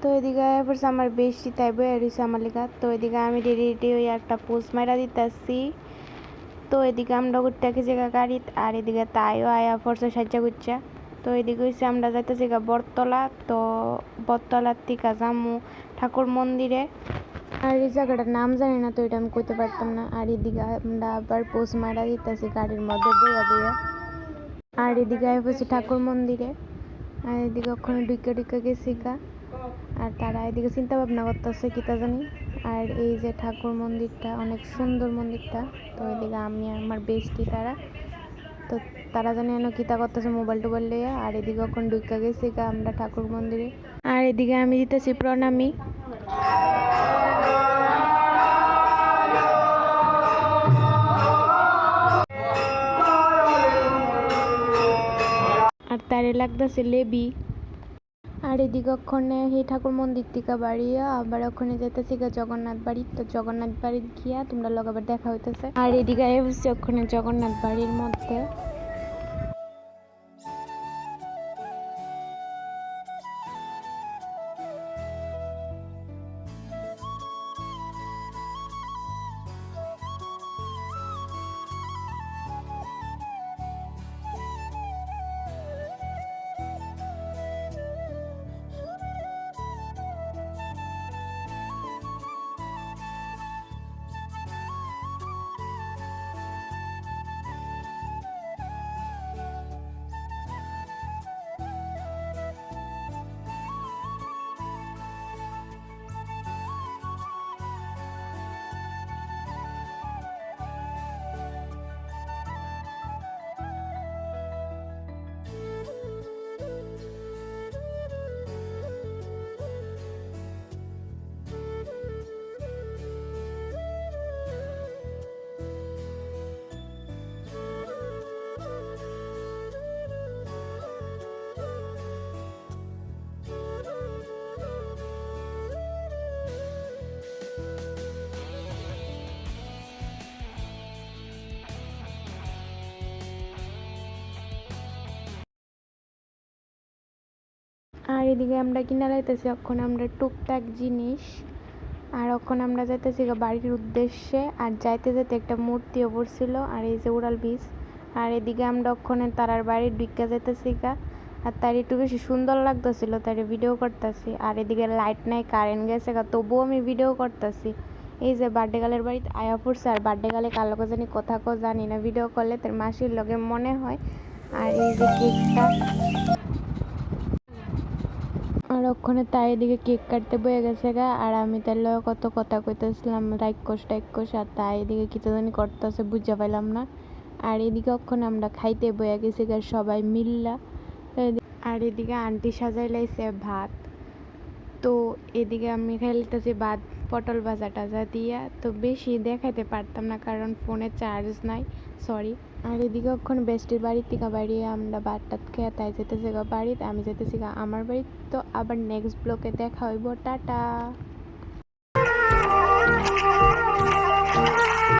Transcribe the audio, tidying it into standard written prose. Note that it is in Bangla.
তো এদিকে পড়ছে আমার বেশি তাই বই রয়েছে আমার লেখা। তো এদিকে আমি রেডি ওই একটা পোস্ট মারা দিতেছি। তো এদিকে আমরা ঘুরতে জায়গা গাড়িত, আর এদিকে তাইও আয়া পড়ছে সাজ্জা গুচ্ছা। তো এদিকে হয়েছে আমরা যাইতেছি বটতলা। তো বটতলার থেকে যামু ঠাকুর মন্দিরে। আর এই জায়গাটার নাম জানি না, তো এটা আমি কইতে পারতাম না। আর এদিকে আমরা আবার পোস্ট মারা দিতেছি গাড়ির মধ্যে বইয়া বইয়া। আর এদিকে হয়েছে ঠাকুর মন্দিরে। আর এদিকে ওখানে ডুইকা গেছি গা। আর তারা এদিকে চিন্তা ভাবনা করতেছে কিতা জানি। আর এই যে ঠাকুর মন্দিরটা অনেক সুন্দর মন্দিরটা। তো এদিকে আমি আমার বেস্টি তারা, তো তারা জানি এনে কিতা করতেছে মোবাইল টোবাইল লইয়া। আর এদিকে ওখানে ডুইকা গেছি গা আমরা ঠাকুর মন্দিরে। আর এদিকে আমি দিতেছি প্রণামী। আর তারে লাগতেছে লেবি। আর এদিকে ওখানে সেই ঠাকুর মন্দির থেকে বাড়িয়া আবার ওখানে যেতেছি জগন্নাথ বাড়ি। তো জগন্নাথ বাড়ি গিয়া তোমরা লগ আবার দেখা হইতেছে। আর এদিকে হচ্ছে ওখানে জগন্নাথ বাড়ির মধ্যে। আর এদিকে আমরা কিনা লাইতেছি এখন আমরা টুকটাক জিনিস। আর এখন আমরা যাইতেছি বাড়ির উদ্দেশ্যে। আর যাইতে যাইতে একটা মূর্তিও পড়ছিল। আর এই যে উড়াল বীজ। আর এদিকে আমরা ওখানে তারার বাড়ির ঢুকা যাইতেছি গা। আর তার একটু বেশি সুন্দর লাগতেছিল, তার ভিডিও করতেছি। আর এদিকে লাইট নাই, কারেন্ট গেছে গা, তবুও আমি ভিডিও করতেছি। এই যে বার্থডে গালের বাড়িতে আয়া পড়ছে। আর বার্থডে গালে কার লগে জানি কথা কো জানি না, ভিডিও করলে তার মাসির লগে মনে হয়। আর এই যে কেকটা, আর ওখানে তাই এদিকে কেক কাটতে বয়ে গেছে গা। আর আমি তার লগে কত কথা কইতেছিলাম রাইকোশ। আর তাই এদিকে কিছু জানি করতেছে বুঝা পাইলাম না। আর এদিকে ওখানে আমরা খাইতে বয়ে গেছি গা সবাই মিল্লা। আর এদিকে আন্টি সাজাই লাইছে ভাত। তো এদিকে আমি খাইতেছি ভাত পটল ভাজা টাজা দিয়া। তো বেশি দেখাইতে পারতাম না কারণ ফোনে চার্জ নাই, সরি। আর এদিকে ওখানে বেস্টির বাড়ির থেকে বাড়িয়ে আমরা ভাত টাত খেয়ে তাই যেতেছি গা বাড়িতে, আমি যেতেছি গা আমার বাড়ি। তো আবার নেক্সট ব্লকে দেখা হইব, টাটা।